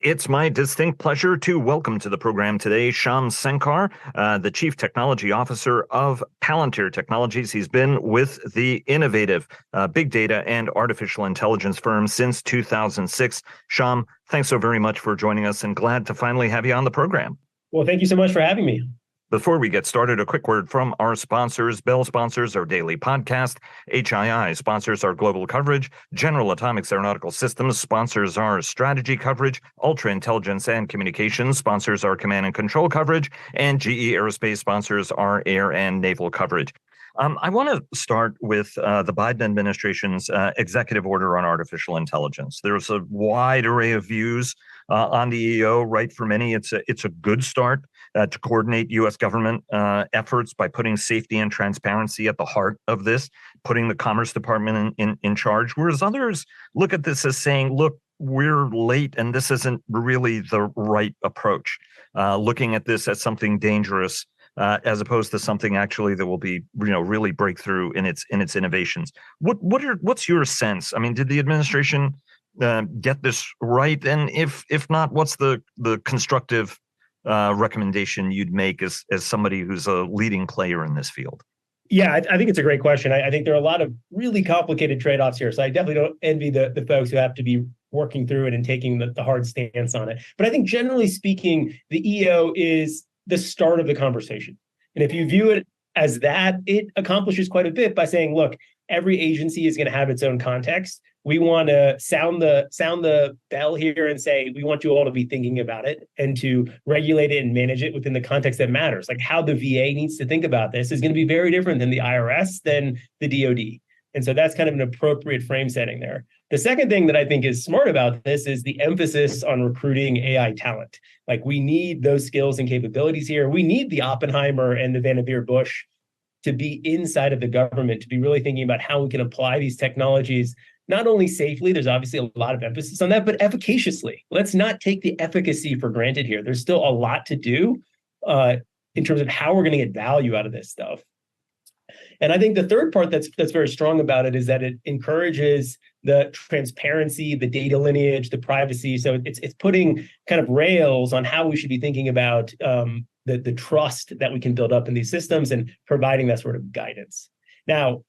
It's my distinct pleasure to welcome to the program today Shyam Sankar, the Chief Technology Officer of Palantir Technologies. He's been with the innovative big data and artificial intelligence firm since 2006. Shyam, thanks so very much for joining us and glad to finally have you on the program. Well, thank you so much for having me. Before we get started, a quick word from our sponsors. Bell sponsors our daily podcast. HII sponsors our global coverage. General Atomics Aeronautical Systems sponsors our strategy coverage. Ultra Intelligence and Communications sponsors our command and control coverage. And GE Aerospace sponsors our air and naval coverage. I want to start with the Biden administration's executive order on artificial intelligence. There's a wide array of views on the EO. Right, for many, it's a good start to coordinate U.S. government efforts by putting safety and transparency at the heart of this, putting the Commerce Department in charge. Whereas others look at this as saying, look, we're late and this isn't really the right approach. Looking at this as something dangerous. As opposed to something actually that will be, really breakthrough in its innovations. What's your sense? I mean, did the administration get this right? And if not, what's the constructive recommendation you'd make as somebody who's a leading player in this field? Yeah, I think it's a great question. I think there are a lot of really complicated trade-offs here. So I definitely don't envy the folks who have to be working through it and taking the hard stance on it. But I think generally speaking, the EO is the start of the conversation. And if you view it as that, it accomplishes quite a bit by saying, look, every agency is going to have its own context. We want to sound the bell here and say, we want you all to be thinking about it and to regulate it and manage it within the context that matters. Like how the VA needs to think about this is going to be very different than the IRS, than the DoD. And so that's kind of an appropriate frame setting there. The second thing that I think is smart about this is the emphasis on recruiting AI talent. Like we need those skills and capabilities here. We need the Oppenheimer and the Vannevar Bush to be inside of the government, to be really thinking about how we can apply these technologies, not only safely, there's obviously a lot of emphasis on that, but efficaciously. Let's not take the efficacy for granted here. There's still a lot to do in terms of how we're going to get value out of this stuff. And I think the third part that's very strong about it is that it encourages the transparency, the data lineage, the privacy. So it's putting kind of rails on how we should be thinking about the trust that we can build up in these systems and providing that sort of guidance. Now,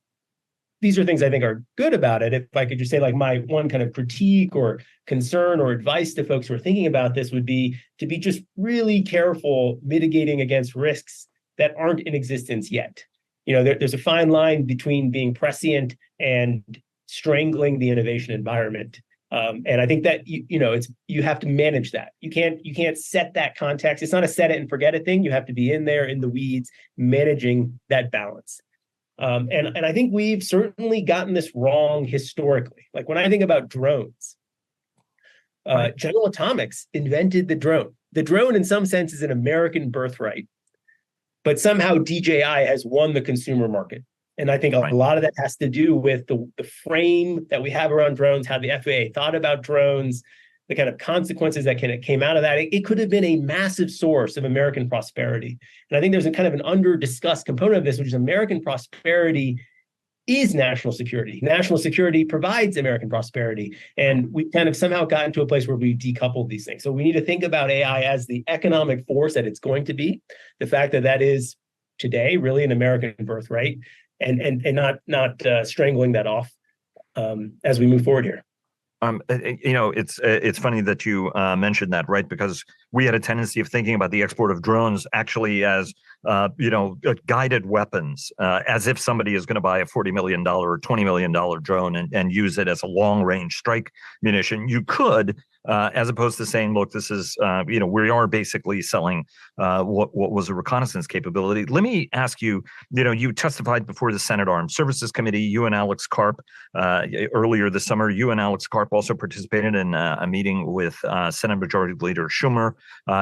these are things I think are good about it. If I could just say, like, my one kind of critique or concern or advice to folks who are thinking about this would be to be just really careful mitigating against risks that aren't in existence yet. There's a fine line between being prescient and strangling the innovation environment. And I think that you have to manage that. You can't set that context. It's not a set it and forget it thing. You have to be in there in the weeds, managing that balance. And I think we've certainly gotten this wrong historically. Like when I think about drones, General Atomics invented the drone. The drone, in some sense, is an American birthright. But somehow DJI has won the consumer market. And I think a lot of that has to do with the frame that we have around drones, how the FAA thought about drones, the kind of consequences that came out of that. It could have been a massive source of American prosperity. And I think there's a kind of an under-discussed component of this, which is American prosperity is national security. National security provides American prosperity. And we kind of somehow gotten to a place where we decoupled these things. So we need to think about AI as the economic force that it's going to be, the fact that is today really an American birthright, and not strangling that off as we move forward here. It's funny that you mentioned that, right? Because we had a tendency of thinking about the export of drones actually as, guided weapons, as if somebody is going to buy a $40 million or $20 million drone and use it as a long range strike munition. You could, as opposed to saying, look, this is, we are basically selling what was a reconnaissance capability. Let me ask you, you testified before the Senate Armed Services Committee, you and Alex Karp, earlier this summer. You and Alex Karp also participated in a meeting with Senate Majority Leader Schumer,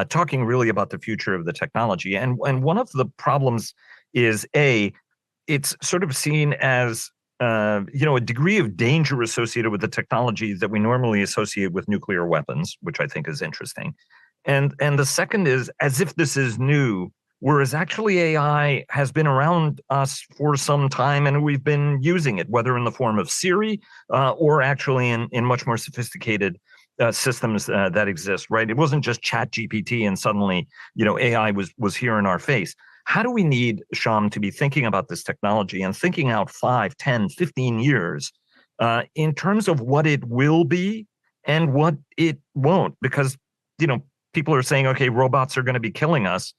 talking really about the future of the technology. And one of the problems is, it's sort of seen as a degree of danger associated with the technology that we normally associate with nuclear weapons, which I think is interesting. And the second is as if this is new, whereas actually AI has been around us for some time and we've been using it, whether in the form of Siri or actually in much more sophisticated systems that exist, right? It wasn't just Chat GPT and suddenly, AI was here in our face. How do we need, Shyam, to be thinking about this technology and thinking out 5, 10, 15 years in terms of what it will be and what it won't? Because, people are saying, okay, robots are going to be killing us.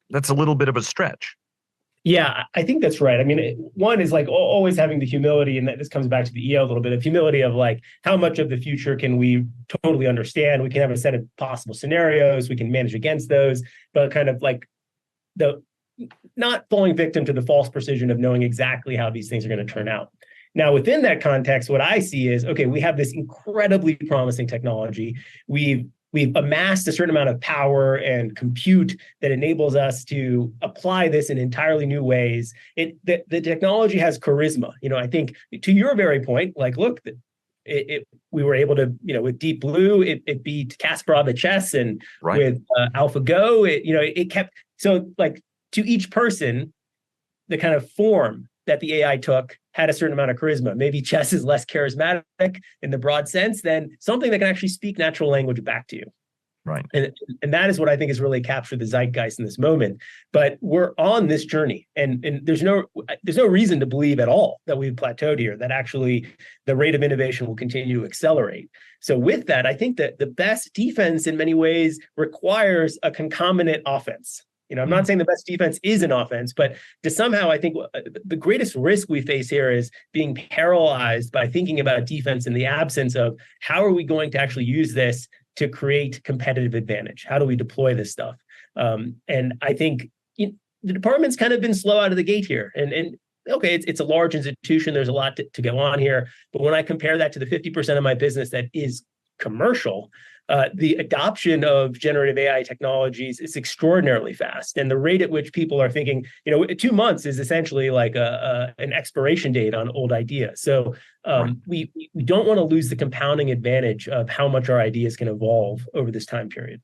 That's a little bit of a stretch. Yeah, I think that's right. I mean, one is like always having the humility, and that this comes back to the EO a little bit of humility of like, how much of the future can we totally understand? We can have a set of possible scenarios, we can manage against those, but kind of like the not falling victim to the false precision of knowing exactly how these things are going to turn out. Now, within that context, what I see is, okay, we have this incredibly promising technology. We've amassed a certain amount of power and compute that enables us to apply this in entirely new ways. The technology has charisma. I think to your very point, like, look, we were able to, with Deep Blue, it beat Kasparov at chess, and right. With AlphaGo, it kept, so like to each person, the kind of form that the AI took had a certain amount of charisma. Maybe chess is less charismatic in the broad sense than something that can actually speak natural language back to you. Right. And that is what I think has really captured the zeitgeist in this moment. But we're on this journey, and there's no reason to believe at all that we've plateaued here, that actually the rate of innovation will continue to accelerate. So with that, I think that the best defense in many ways requires a concomitant offense. I'm not saying the best defense is an offense, but to somehow, I think the greatest risk we face here is being paralyzed by thinking about defense in the absence of how are we going to actually use this to create competitive advantage? How do we deploy this stuff? And I think the department's kind of been slow out of the gate here. And okay, it's a large institution. There's a lot to go on here. But when I compare that to the 50% of my business that is commercial, the adoption of generative AI technologies is extraordinarily fast. And the rate at which people are thinking, 2 months is essentially like an expiration date on old ideas. So we don't want to lose the compounding advantage of how much our ideas can evolve over this time period.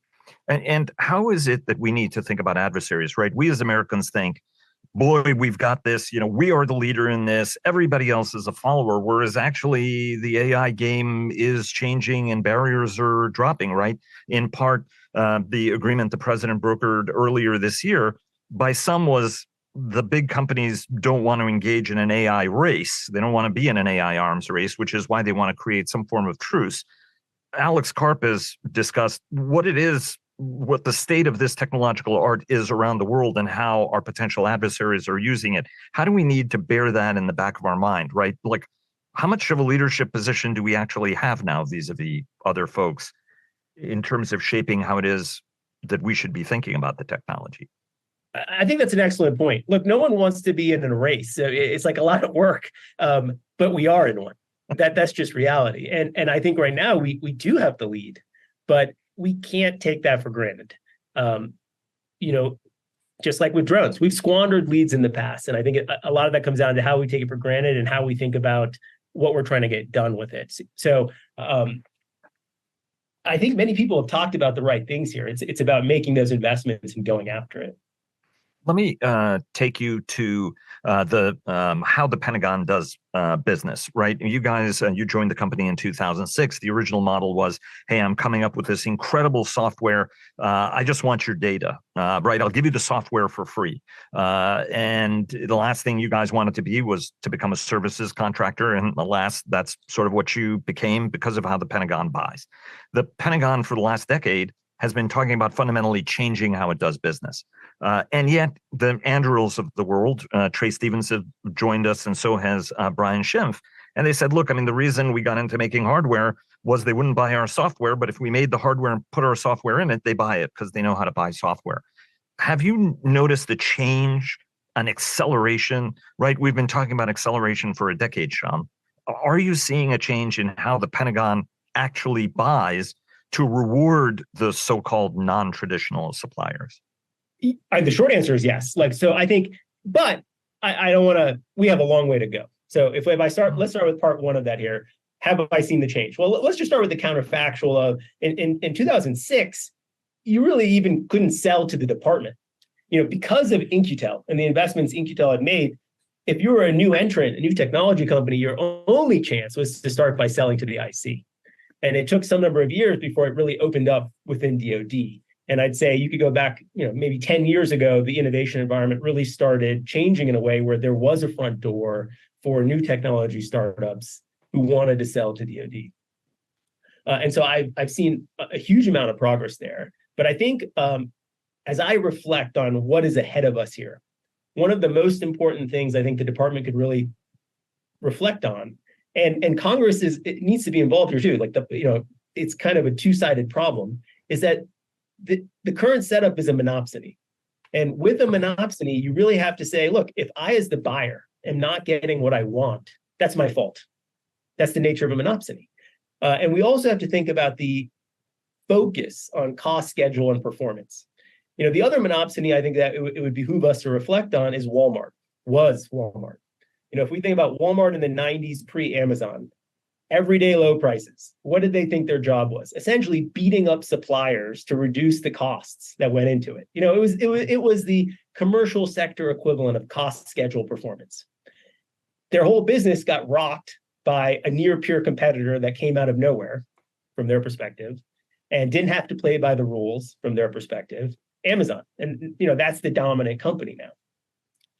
And how is it that we need to think about adversaries, right? We as Americans think, boy, we've got this, we are the leader in this, everybody else is a follower, whereas actually the AI game is changing and barriers are dropping, right? In part, the agreement the president brokered earlier this year by some was the big companies don't want to engage in an AI race. They don't want to be in an AI arms race, which is why they want to create some form of truce. Alex Karp has discussed what the state of this technological art is around the world and how our potential adversaries are using it. How do we need to bear that in the back of our mind, right? Like, how much of a leadership position do we actually have now vis-a-vis other folks in terms of shaping how it is that we should be thinking about the technology? I think that's an excellent point. Look, no one wants to be in a race. So it's like a lot of work, but we are in one. That's just reality. And I think right now we do have the lead, but we can't take that for granted. Just like with drones, we've squandered leads in the past. And I think a lot of that comes down to how we take it for granted and how we think about what we're trying to get done with it. So I think many people have talked about the right things here. It's about making those investments and going after it. Let me take you to how the Pentagon does business, right? You guys, you joined the company in 2006. The original model was, hey, I'm coming up with this incredible software. I just want your data, right? I'll give you the software for free. And the last thing you guys wanted to be was to become a services contractor. And that's sort of what you became because of how the Pentagon buys. The Pentagon for the last decade has been talking about fundamentally changing how it does business. And yet the Andurils of the world, Trey Stevens have joined us, and so has Brian Schimpf. And they said, look, the reason we got into making hardware was they wouldn't buy our software, but if we made the hardware and put our software in it, they buy it because they know how to buy software. Have you noticed a change, an acceleration, right? We've been talking about acceleration for a decade, Shyam. Are you seeing a change in how the Pentagon actually buys to reward the so-called non-traditional suppliers? The short answer is yes. So I think, but I don't want to, we have a long way to go. So if I start, let's start with part one of that here. Have I seen the change? Well, let's just start with the counterfactual of in 2006, you really even couldn't sell to the department, because of In-Q-Tel and the investments In-Q-Tel had made. If you were a new entrant, a new technology company, your only chance was to start by selling to the IC. And it took some number of years before it really opened up within DoD. And I'd say you could go back, maybe 10 years ago, the innovation environment really started changing in a way where there was a front door for new technology startups who wanted to sell to DoD. And so I've seen a huge amount of progress there. But I think as I reflect on what is ahead of us here, one of the most important things I think the department could really reflect on, and Congress it needs to be involved here too. Like it's kind of a two-sided problem, is that the current setup is a monopsony. And with a monopsony, you really have to say, look, if I as the buyer am not getting what I want, that's my fault. That's the nature of a monopsony. And we also have to think about the focus on cost, schedule, and performance. The other monopsony I think that it would behoove us to reflect on is Walmart. If we think about Walmart in the 90s pre-Amazon, everyday low prices, what did they think their job was? Essentially beating up suppliers to reduce the costs that went into it. It was the commercial sector equivalent of cost, schedule, performance. Their whole business got rocked by a near peer competitor that came out of nowhere from their perspective and didn't have to play by the rules from their perspective, Amazon. And that's the dominant company now.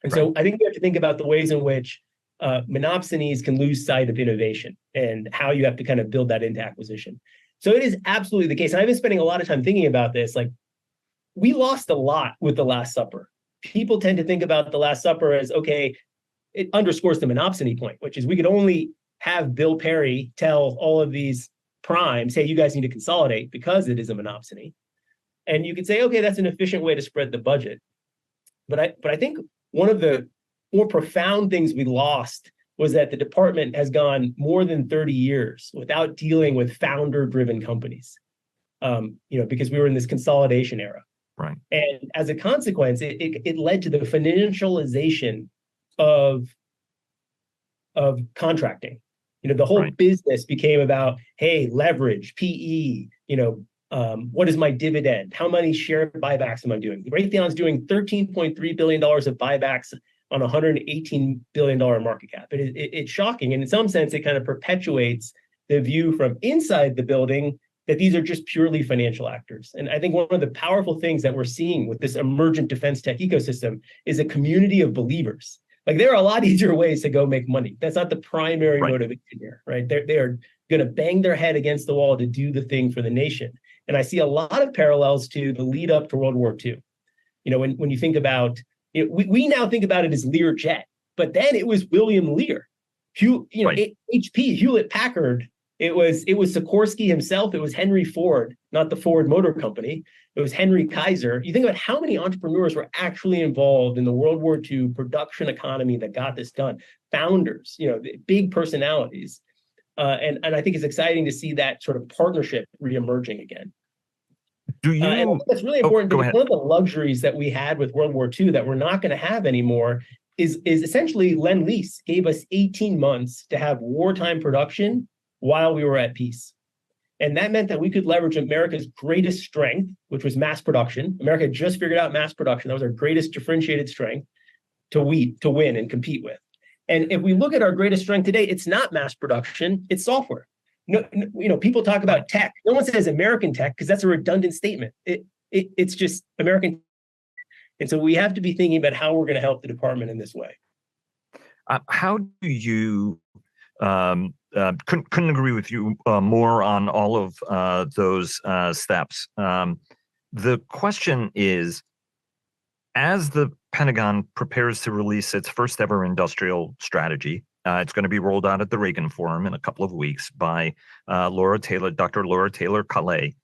And so I think we have to think about the ways in which monopsonies can lose sight of innovation and how you have to kind of build that into acquisition. So it is absolutely the case. And I've been spending a lot of time thinking about this. Like, we lost a lot with the Last Supper. People tend to think about the Last Supper as, okay, it underscores the monopsony point, which is we could only have Bill Perry tell all of these primes, hey, you guys need to consolidate because it is a monopsony. And you could say, okay, that's an efficient way to spread the budget. But I think one of the more profound things we lost was that the department has gone more than 30 years without dealing with founder-driven companies, because we were in this consolidation era. Right. And as a consequence, it led to the financialization of contracting. The whole business became about, hey, leverage, PE, what is my dividend? How many share buybacks am I doing? Raytheon's doing $13.3 billion of buybacks on a $118 billion market cap. It's shocking. And in some sense, it kind of perpetuates the view from inside the building that these are just purely financial actors. And I think one of the powerful things that we're seeing with this emergent defense tech ecosystem is a community of believers. Like, there are a lot easier ways to go make money. That's not the primary motivation here, right? They are going to bang their head against the wall to do the thing for the nation. And I see a lot of parallels to the lead up to World War II. When you think about it, we now think about it as Learjet, but then it was William Lear. HP, Hewlett Packard. It was Sikorsky himself. It was Henry Ford, not the Ford Motor Company. It was Henry Kaiser. You think about how many entrepreneurs were actually involved in the World War II production economy that got this done. Founders, big personalities. And I think it's exciting to see that sort of partnership reemerging again. And I think that's really important because one of the luxuries that we had with World War II that we're not going to have anymore is essentially Lend-Lease gave us 18 months to have wartime production while we were at peace. And that meant that we could leverage America's greatest strength, which was mass production. America just figured out mass production. That was our greatest differentiated strength to win and compete with. And if we look at our greatest strength today, it's not mass production, it's software. No, people talk about tech. No one says American tech because that's a redundant statement. It's just American. And so we have to be thinking about how we're going to help the department in this way. How do you couldn't agree with you more on all of those steps. The question is, as the Pentagon prepares to release its first ever industrial strategy, it's going to be rolled out at the Reagan Forum in a couple of weeks by Dr. Laura Taylor Calais.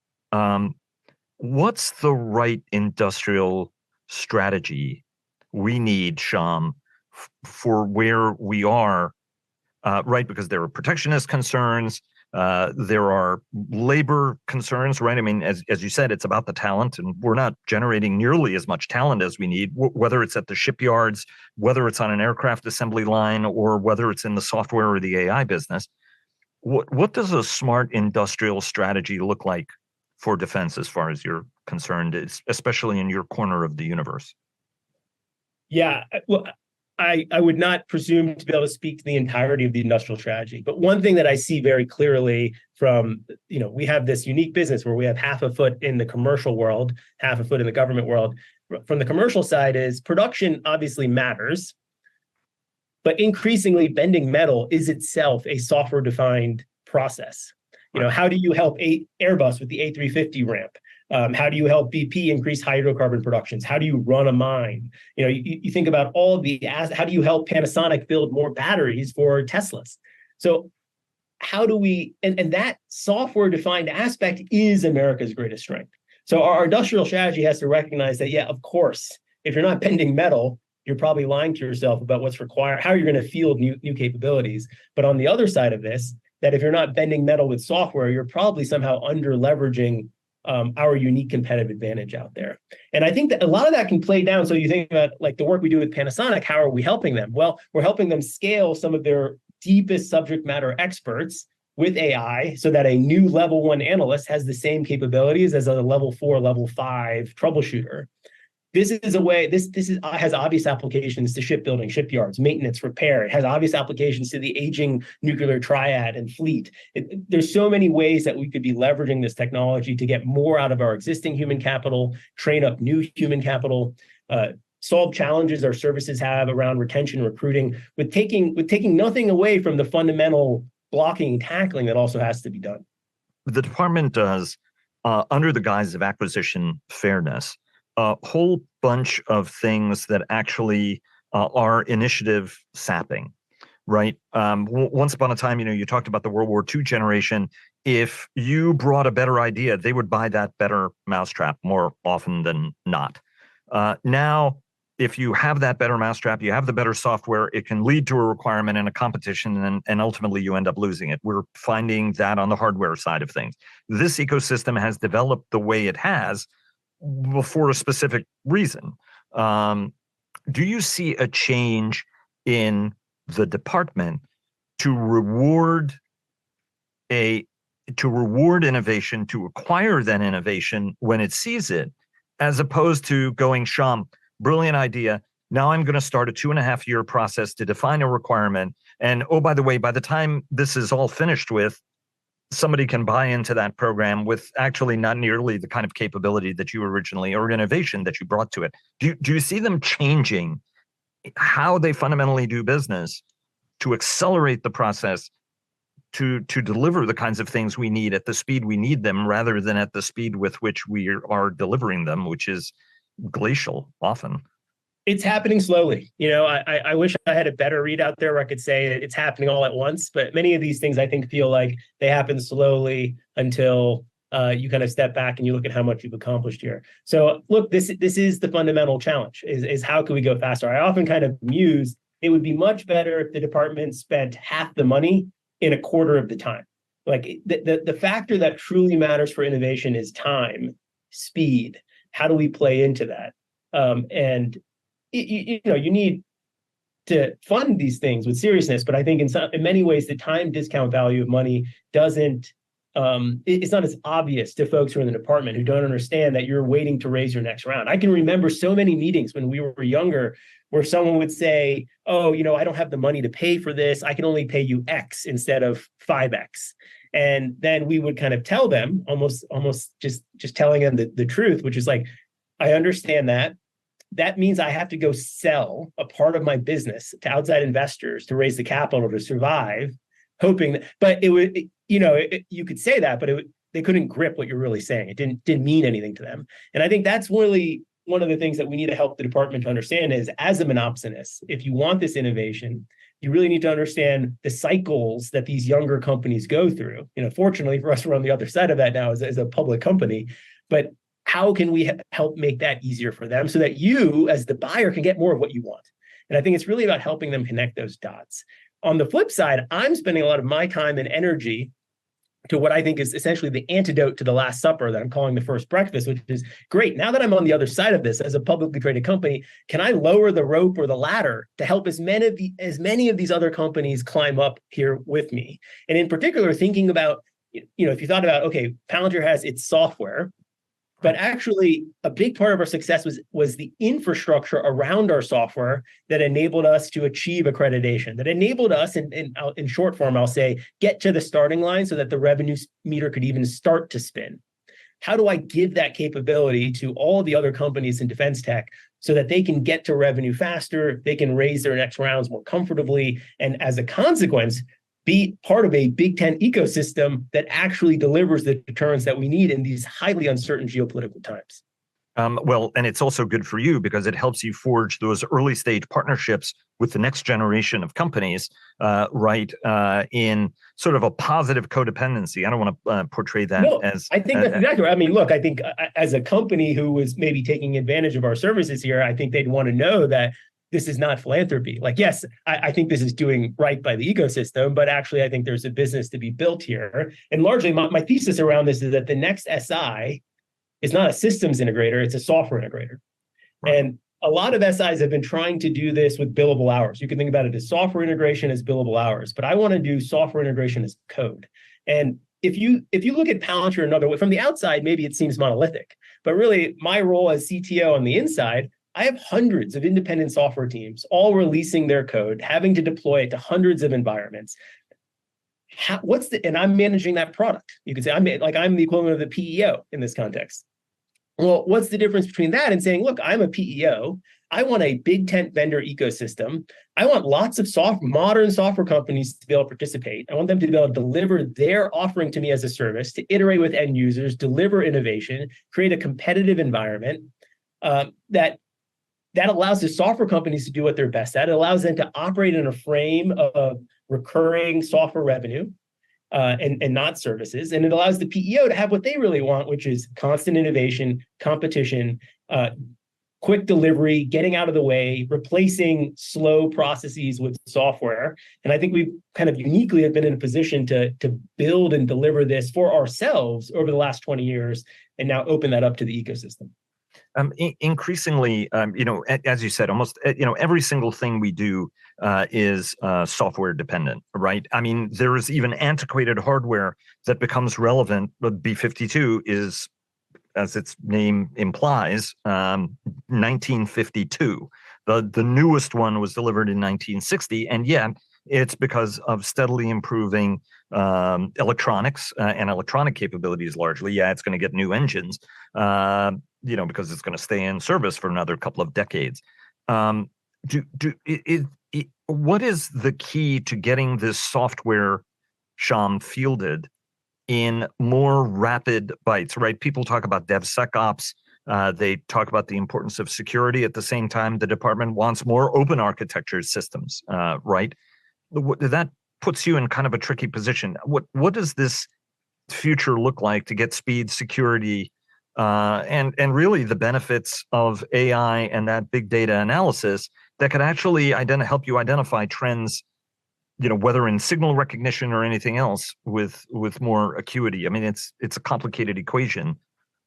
What's the right industrial strategy we need, Shyam, for where we are? Right, because there are protectionist concerns, there are labor concerns, right? I mean, as you said, it's about the talent, and we're not generating nearly as much talent as we need, whether it's at the shipyards, whether it's on an aircraft assembly line, or whether it's in the software or the AI business. What does a smart industrial strategy look like for defense as far as you're concerned, especially in your corner of the universe? Yeah, well, I would not presume to be able to speak to the entirety of the industrial strategy. But one thing that I see very clearly from, we have this unique business where we have half a foot in the commercial world, half a foot in the government world. From the commercial side is production obviously matters, but increasingly bending metal is itself a software-defined process. How do you help Airbus with the A350 ramp? How do you help BP increase hydrocarbon productions? How do you run a mine? You think about all of how do you help Panasonic build more batteries for Teslas? So how do we, and that software-defined aspect is America's greatest strength. So our industrial strategy has to recognize that, yeah, of course, if you're not bending metal, you're probably lying to yourself about what's required, how you're going to field new capabilities. But on the other side of this, that if you're not bending metal with software, you're probably somehow under leveraging our unique competitive advantage out there. And I think that a lot of that can play down. So you think about like the work we do with Panasonic, how are we helping them? Well, we're helping them scale some of their deepest subject matter experts with AI so that a new level 1 analyst has the same capabilities as a level 4, level 5 troubleshooter. This is a way, has obvious applications to shipbuilding, shipyards, maintenance, repair. It has obvious applications to the aging nuclear triad and fleet. There's so many ways that we could be leveraging this technology to get more out of our existing human capital, train up new human capital, solve challenges our services have around retention, recruiting, with taking nothing away from the fundamental blocking and tackling that also has to be done. The department does, under the guise of acquisition fairness, a whole bunch of things that actually are initiative sapping, right? Once upon a time, you talked about the World War II generation. If you brought a better idea, they would buy that better mousetrap more often than not. Now, if you have that better mousetrap, you have the better software, it can lead to a requirement in a competition, and ultimately you end up losing it. We're finding that on the hardware side of things. This ecosystem has developed the way it has for a specific reason. Do you see a change in the department to reward innovation, to acquire that innovation when it sees it, as opposed to going, Shyam, brilliant idea. Now I'm going to start a 2.5-year process to define a requirement. And oh, by the way, by the time this is all finished with, somebody can buy into that program with actually not nearly the kind of capability that you originally, or innovation that you brought to it. Do you see them changing how they fundamentally do business to accelerate the process to deliver the kinds of things we need at the speed we need them, rather than at the speed with which we are delivering them, which is glacial often? It's happening slowly. I wish I had a better readout there where I could say it's happening all at once, but many of these things I think feel like they happen slowly until you kind of step back and you look at how much you've accomplished here. So look, this is the fundamental challenge, is how can we go faster? I often kind of muse, it would be much better if the department spent half the money in a quarter of the time. Like the factor that truly matters for innovation is time, speed. How do we play into that? And you need to fund these things with seriousness, but I think in many ways the time discount value of money doesn't. It's not as obvious to folks who are in the department who don't understand that you're waiting to raise your next round. I can remember so many meetings when we were younger where someone would say, "Oh, I don't have the money to pay for this. I can only pay you X instead of 5X." And then we would kind of tell them, almost just telling them the truth, which is like, I understand that. That means I have to go sell a part of my business to outside investors to raise the capital to survive, hoping that, but it would, you could say that, but they couldn't grip what you're really saying. It didn't mean anything to them. And I think that's really one of the things that we need to help the department to understand is, as a monopsonist, if you want this innovation, you really need to understand the cycles that these younger companies go through. Fortunately for us, we're on the other side of that now as a public company, but how can we help make that easier for them so that you, as the buyer, can get more of what you want? And I think it's really about helping them connect those dots. On the flip side, I'm spending a lot of my time and energy to what I think is essentially the antidote to the Last Supper that I'm calling the first breakfast, which is, great, now that I'm on the other side of this as a publicly traded company, can I lower the rope or the ladder to help as many of these other companies climb up here with me? And in particular, thinking about, if you thought about, okay, Palantir has its software, But actually, a big part of our success was the infrastructure around our software that enabled us to achieve accreditation, that enabled us, in short form, I'll say, get to the starting line so that the revenue meter could even start to spin. How do I give that capability to all the other companies in defense tech so that they can get to revenue faster, they can raise their next rounds more comfortably, and as a consequence, be part of a Big Tent ecosystem that actually delivers the deterrence that we need in these highly uncertain geopolitical times? Well, and it's also good for you because it helps you forge those early stage partnerships with the next generation of companies, in sort of a positive codependency. I don't want to portray that as... I think that's exactly right. I mean, look, I think as a company who was maybe taking advantage of our services here, I think they'd want to know that this is not philanthropy. Like, yes, I think this is doing right by the ecosystem, but actually I think there's a business to be built here. And largely my thesis around this is that the next SI is not a systems integrator, it's a software integrator. Right. And a lot of SIs have been trying to do this with billable hours. You can think about it as software integration as billable hours, but I want to do software integration as code. And if you look at Palantir another way, from the outside, maybe it seems monolithic, but really my role as CTO on the inside, I have hundreds of independent software teams all releasing their code, having to deploy it to hundreds of environments. And I'm managing that product. You could say I'm the equivalent of the PEO in this context. Well, what's the difference between that and saying, look, I'm a PEO. I want a Big Tent vendor ecosystem. I want lots of modern software companies to be able to participate. I want them to be able to deliver their offering to me as a service, to iterate with end users, deliver innovation, create a competitive environment that allows the software companies to do what they're best at. It allows them to operate in a frame of recurring software revenue and not services. And it allows the PEO to have what they really want, which is constant innovation, competition, quick delivery, getting out of the way, replacing slow processes with software. And I think we kind of uniquely have been in a position to build and deliver this for ourselves over the last 20 years and now open that up to the ecosystem. Increasingly, as you said, almost, every single thing we do is software dependent, right? I mean, there is even antiquated hardware that becomes relevant. But B-52 is, as its name implies, 1952. The newest one was delivered in 1960, and yet it's because of steadily improving electronics and electronic capabilities. Largely, it's going to get new engines. Because it's going to stay in service for another couple of decades. What is the key to getting this software, Shyam, fielded in more rapid bites, right? People talk about DevSecOps. They talk about the importance of security. At the same time, the department wants more open architecture systems, right? That puts you in kind of a tricky position. What does this future look like to get speed, security, and really the benefits of AI and that big data analysis that could actually help you identify trends, whether in signal recognition or anything else with more acuity? I mean, it's a complicated equation.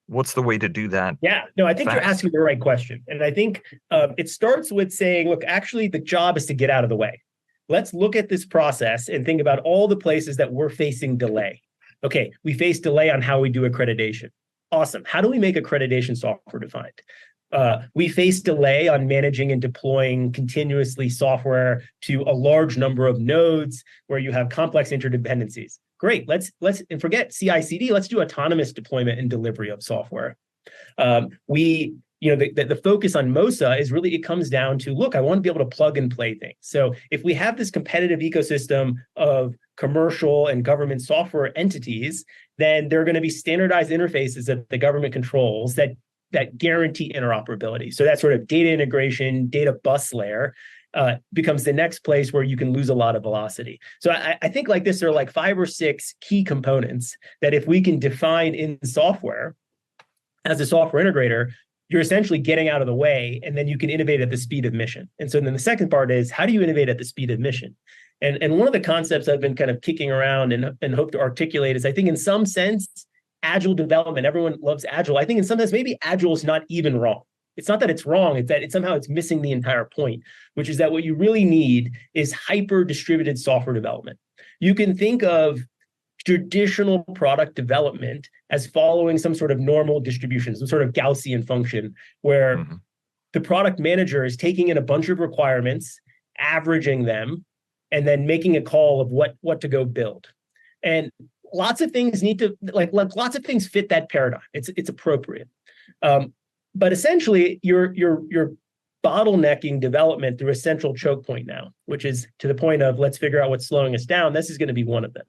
What's the way to do that? Yeah, no, I think you're asking the right question. And I think it starts with saying, look, actually the job is to get out of the way. Let's look at this process and think about all the places that we're facing delay. Okay, we face delay on how we do accreditation. Awesome. How do we make accreditation software defined? We face delay on managing and deploying continuously software to a large number of nodes where you have complex interdependencies. Great. Let's and forget CI/CD. Let's do autonomous deployment and delivery of software. The focus on MOSA is really, it comes down to, look, I want to be able to plug and play things. So if we have this competitive ecosystem of commercial and government software entities, then there are going to be standardized interfaces that the government controls that guarantee interoperability. So that sort of data integration, data bus layer becomes the next place where you can lose a lot of velocity. So I think like this, there are like 5 or 6 key components that if we can define in software as a software integrator, you're essentially getting out of the way, and then you can innovate at the speed of mission. And so then the second part is, how do you innovate at the speed of mission? And one of the concepts I've been kind of kicking around and hope to articulate is, I think in some sense, agile development, everyone loves agile. I think in some sense, maybe agile is not even wrong. It's not that it's wrong, it's that somehow it's missing the entire point, which is that what you really need is hyper distributed software development. You can think of traditional product development as following some sort of normal distribution, some sort of Gaussian function, where the product manager is taking in a bunch of requirements, averaging them, and then making a call of what to go build. And lots of things need to, lots of things fit that paradigm. It's appropriate. But essentially, you're bottlenecking development through a central choke point now, which is to the point of let's figure out what's slowing us down. This is going to be one of them.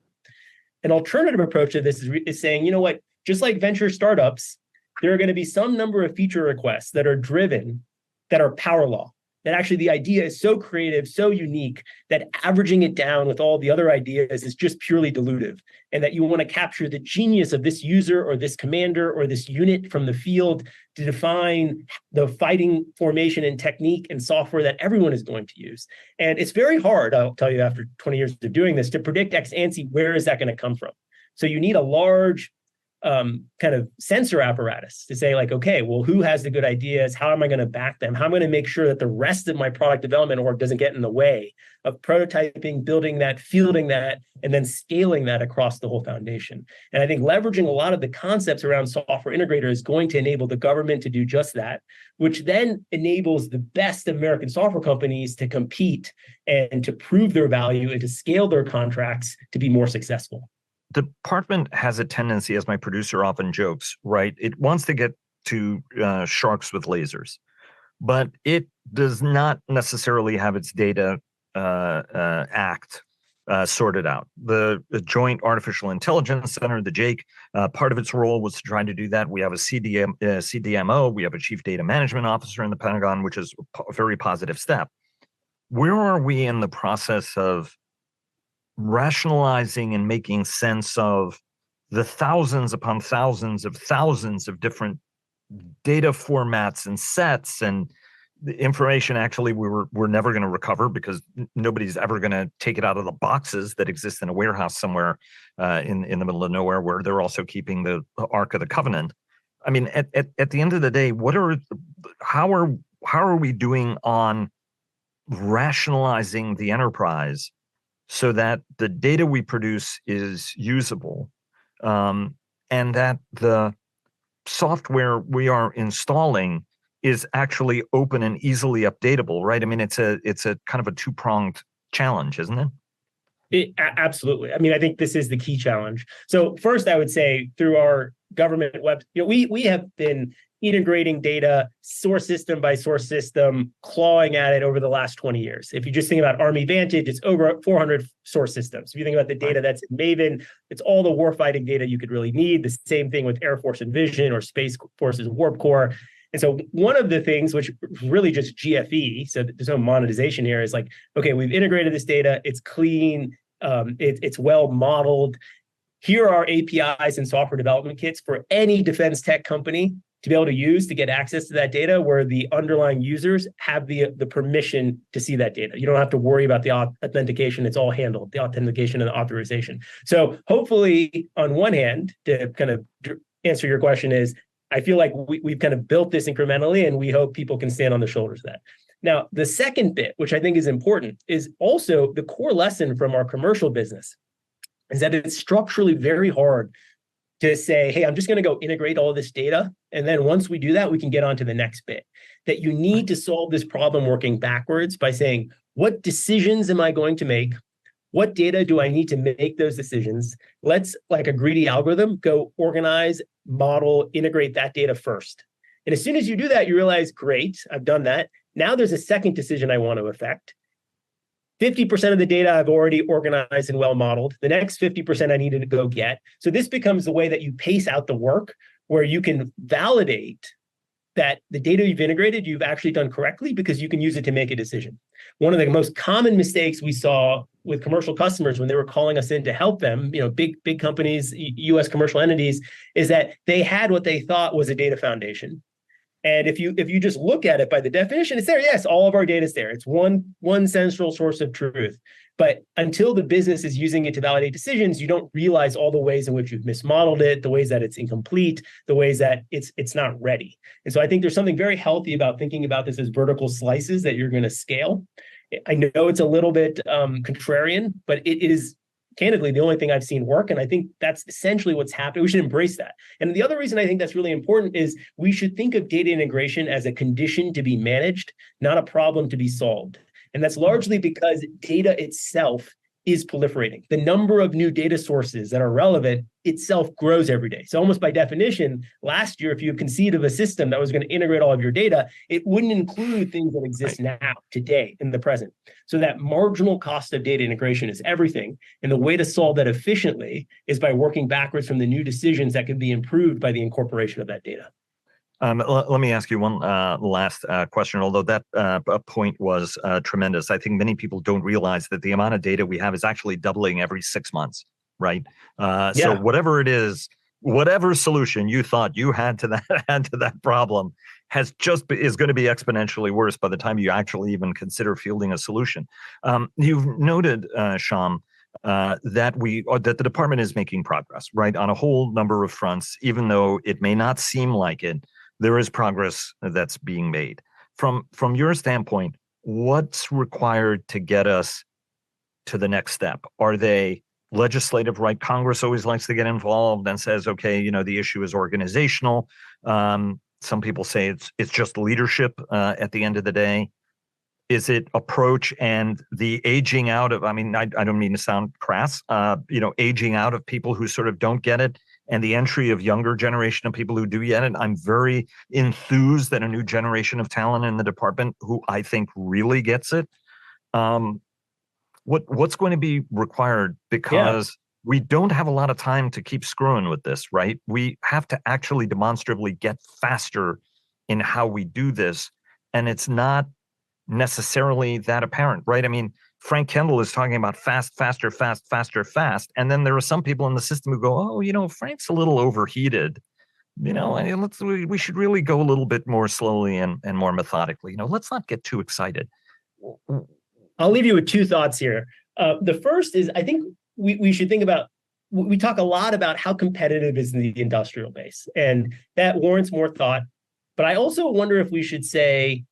An alternative approach to this is saying, you know what, just like venture startups, there are going to be some number of feature requests that are driven, that are power law, that actually the idea is so creative, so unique, that averaging it down with all the other ideas is just purely dilutive, and that you want to capture the genius of this user or this commander or this unit from the field to define the fighting formation and technique and software that everyone is going to use. And it's very hard, I'll tell you after 20 years of doing this, to predict ex ante, where is that going to come from? So you need a large kind of sensor apparatus to say like, okay, well, who has the good ideas? How am I going to back them? How am I going to make sure that the rest of my product development work doesn't get in the way of prototyping, building that, fielding that, and then scaling that across the whole foundation? And I think leveraging a lot of the concepts around software integrator is going to enable the government to do just that, which then enables the best American software companies to compete and to prove their value and to scale their contracts to be more successful. The department has a tendency, as my producer often jokes, right? It wants to get to sharks with lasers, but it does not necessarily have its data act sorted out. The Joint Artificial Intelligence Center, the JAIC, part of its role was to try to do that. We have a CDMO, we have a Chief Data Management Officer in the Pentagon, which is a very positive step. Where are we in the process of rationalizing and making sense of the thousands upon thousands of different data formats and sets, and the information actually we're never going to recover because nobody's ever going to take it out of the boxes that exist in a warehouse somewhere in the middle of nowhere, where they're also keeping the Ark of the Covenant. I mean, at the end of the day, how are we doing on rationalizing the enterprise so that the data we produce is usable, and that the software we are installing is actually open and easily updatable, right? I mean, it's a kind of a two-pronged challenge, isn't it? Absolutely. I mean, I think this is the key challenge. So first, I would say through our government web, we have been integrating data source system by source system, clawing at it over the last 20 years. If you just think about Army Vantage, it's over 400 source systems. If you think about the data that's in Maven, it's all the warfighting data you could really need. The same thing with Air Force Envision or Space Force's Warp Core. And so one of the things, which is really just GFE, so there's no monetization here, is like, okay, we've integrated this data, it's clean, it's well modeled. Here are APIs and software development kits for any defense tech company to be able to use to get access to that data, where the underlying users have the permission to see that data. You don't have to worry about the authentication. It's all handled, the authentication and the authorization. So hopefully, on one hand, to kind of answer your question is, I feel like we've kind of built this incrementally, and we hope people can stand on the shoulders of that. Now, the second bit, which I think is important, is also the core lesson from our commercial business, is that it's structurally very hard to say, hey, I'm just going to go integrate all this data, and then once we do that, we can get on to the next bit. That you need to solve this problem working backwards by saying, what decisions am I going to make? What data do I need to make those decisions? Let's, like a greedy algorithm, go organize, model, integrate that data first. And as soon as you do that, you realize, great, I've done that. Now there's a second decision I want to affect. 50% of the data I've already organized and well modeled. The next 50% I need to go get. So this becomes the way that you pace out the work, where you can validate that the data you've integrated, you've actually done correctly, because you can use it to make a decision. One of the most common mistakes we saw with commercial customers when they were calling us in to help them, big companies, US commercial entities, is that they had what they thought was a data foundation. And if you just look at it by the definition, it's there. Yes, all of our data is there. It's one central source of truth. But until the business is using it to validate decisions, you don't realize all the ways in which you've mismodeled it, the ways that it's incomplete, the ways that it's not ready. And so I think there's something very healthy about thinking about this as vertical slices that you're going to scale. I know it's a little bit contrarian, but it is candidly the only thing I've seen work. And I think that's essentially what's happening. We should embrace that. And the other reason I think that's really important is we should think of data integration as a condition to be managed, not a problem to be solved. And that's largely because data itself is proliferating. The number of new data sources that are relevant itself grows every day. So almost by definition, last year, if you conceived of a system that was going to integrate all of your data, it wouldn't include things that exist now, today, in the present. So that marginal cost of data integration is everything. And the way to solve that efficiently is by working backwards from the new decisions that can be improved by the incorporation of that data. Let me ask you one last question, although that point was tremendous. I think many people don't realize that the amount of data we have is actually doubling every 6 months, right? So whatever it is, whatever solution you thought you had to that problem is going to be exponentially worse by the time you actually even consider fielding a solution. You've noted, Shyam, that the department is making progress, right, on a whole number of fronts, even though it may not seem like it. There is progress that's being made. From your standpoint, what's required to get us to the next step? Are they legislative, right? Congress always likes to get involved and says, okay, the issue is organizational. Some people say it's just leadership at the end of the day. Is it approach and the aging out of, I don't mean to sound crass, aging out of people who sort of don't get it, and the entry of younger generation of people who do get it? I'm very enthused that a new generation of talent in the department who I think really gets it. What's going to be required? Because we don't have a lot of time to keep screwing with this, right? We have to actually demonstrably get faster in how we do this. And it's not necessarily that apparent, right? Frank Kendall is talking about fast, faster, fast, faster, fast. And then there are some people in the system who go, oh, Frank's a little overheated. We should really go a little bit more slowly and more methodically. Let's not get too excited. I'll leave you with two thoughts here. The first is, I think we should think about, we talk a lot about how competitive is the industrial base, and that warrants more thought. But I also wonder if we should say,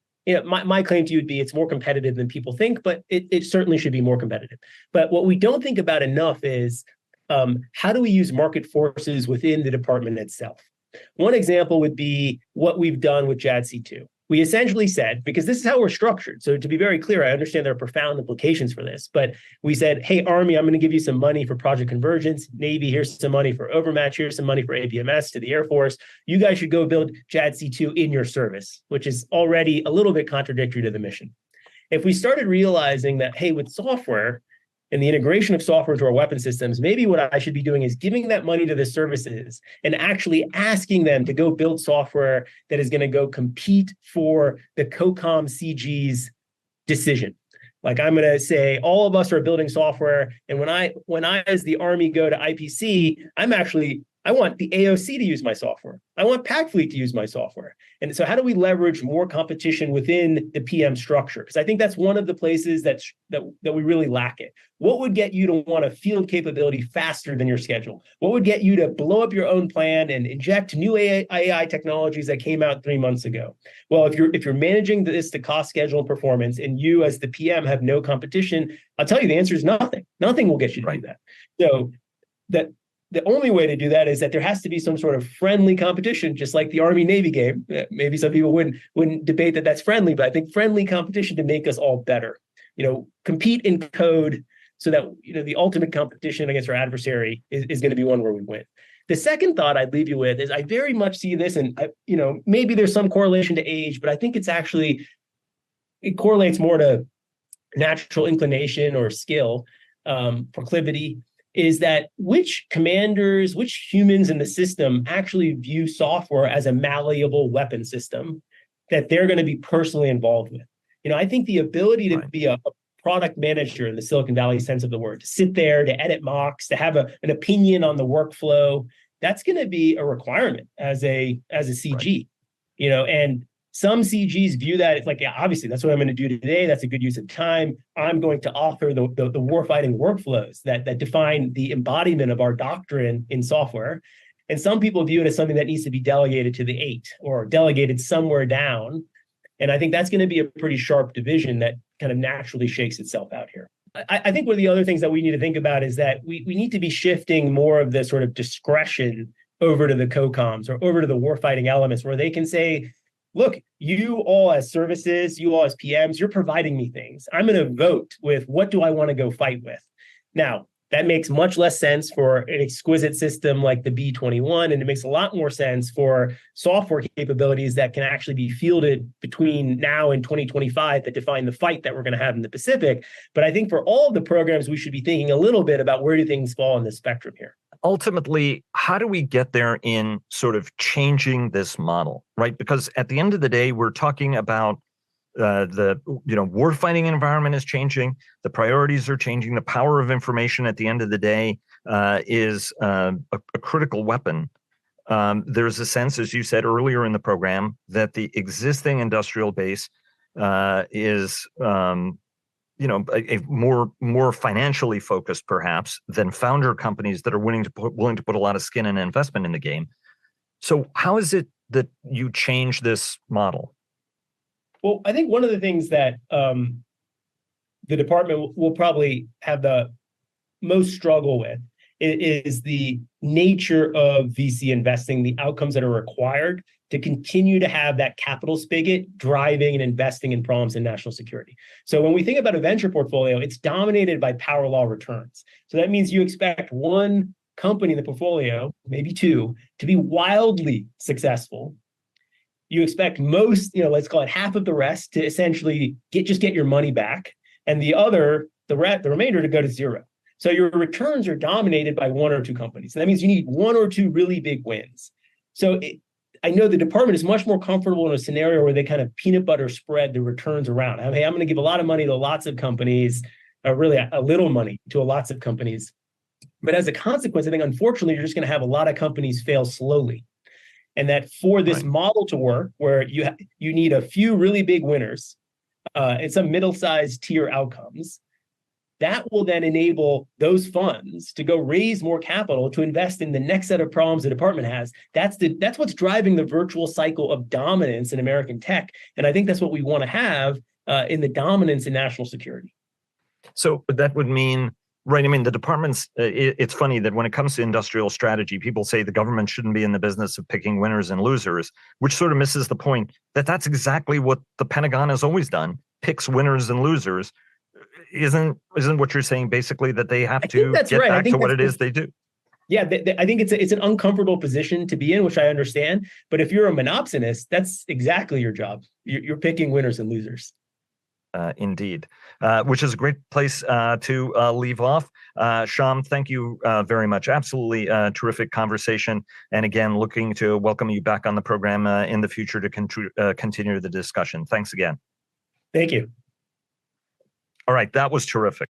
my claim to you would be it's more competitive than people think, but it certainly should be more competitive. But what we don't think about enough is how do we use market forces within the department itself? One example would be what we've done with JADC2. We essentially said, because this is how we're structured. So to be very clear, I understand there are profound implications for this, but we said, hey, Army, I'm going to give you some money for Project Convergence. Navy, here's some money for Overmatch. Here's some money for ABMS to the Air Force. You guys should go build JADC2 in your service, which is already a little bit contradictory to the mission. If we started realizing that, hey, with software and the integration of software to our weapon systems, maybe what I should be doing is giving that money to the services and actually asking them to go build software that is going to go compete for the COCOM CG's decision. Like, I'm going to say, all of us are building software, and when I as the Army go to IPC, I want the AOC to use my software. I want PacFleet to use my software. And so how do we leverage more competition within the PM structure? Because I think that's one of the places that we really lack it. What would get you to want to field capability faster than your schedule? What would get you to blow up your own plan and inject new AI technologies that came out 3 months ago? Well, if you're managing this to cost, schedule, and performance, and you as the PM have no competition, I'll tell you the answer is nothing. Nothing will get you to do that. So the only way to do that is that there has to be some sort of friendly competition, just like the Army-Navy game. Maybe some people wouldn't debate that that's friendly, but I think friendly competition to make us all better. Compete in code so that the ultimate competition against our adversary is going to be one where we win. The second thought I'd leave you with is I very much see this, and maybe there's some correlation to age, but I think it correlates more to natural inclination or skill, proclivity. Is that which commanders, which humans in the system actually view software as a malleable weapon system that they're going to be personally involved with? I think the ability to be a product manager in the Silicon Valley sense of the word, to sit there, to edit mocks, to have an opinion on the workflow, that's going to be a requirement as a CG, and some CGs view that it's like, yeah, obviously that's what I'm going to do today. That's a good use of time. I'm going to author the warfighting workflows that define the embodiment of our doctrine in software. And some people view it as something that needs to be delegated to the 8 or delegated somewhere down. And I think that's going to be a pretty sharp division that kind of naturally shakes itself out here. I think one of the other things that we need to think about is that we need to be shifting more of the sort of discretion over to the co-coms or over to the warfighting elements where they can say, look, you all as services, you all as PMs, you're providing me things. I'm going to vote with what do I want to go fight with. Now, that makes much less sense for an exquisite system like the B-21, and it makes a lot more sense for software capabilities that can actually be fielded between now and 2025 that define the fight that we're going to have in the Pacific. But I think for all of the programs, we should be thinking a little bit about where do things fall on the spectrum here. Ultimately, how do we get there in sort of changing this model, right? Because at the end of the day, we're talking about the warfighting environment is changing, the priorities are changing, the power of information at the end of the day is a critical weapon. There's a sense, as you said earlier in the program, that the existing industrial base is a more financially focused perhaps than founder companies that are willing to put a lot of skin and investment in the game. So how is it that you change this model? Well, I think one of the things that the department will probably have the most struggle with is the nature of VC investing, the outcomes that are required to continue to have that capital spigot driving and investing in problems in national security. So when we think about a venture portfolio, it's dominated by power law returns. So that means you expect one company in the portfolio, maybe two, to be wildly successful. You expect most, let's call it half of the rest to essentially get your money back, and the remainder to go to zero. So your returns are dominated by one or two companies. So that means you need one or two really big wins. So I know the department is much more comfortable in a scenario where they kind of peanut butter spread the returns around. Hey, I'm going to give a lot of money to lots of companies, really a little money to lots of companies. But as a consequence, I think unfortunately, you're just going to have a lot of companies fail slowly. And that for this model to work, where you need a few really big winners and some middle-sized tier outcomes, that will then enable those funds to go raise more capital to invest in the next set of problems the department has. That's what's driving the virtual cycle of dominance in American tech. And I think that's what we want to have in the dominance in national security. So that would mean, right, I mean, the department's, it's funny that when it comes to industrial strategy, people say the government shouldn't be in the business of picking winners and losers, which sort of misses the point that that's exactly what the Pentagon has always done, picks winners and losers. Isn't what you're saying basically that they have to get back to what it is they do? Yeah, I think it's an uncomfortable position to be in, which I understand. But if you're a monopsonist, that's exactly your job. You're picking winners and losers. Indeed, which is a great place to leave off. Shyam, thank you very much. Absolutely terrific conversation. And again, looking to welcome you back on the program in the future to continue the discussion. Thanks again. Thank you. All right, that was terrific.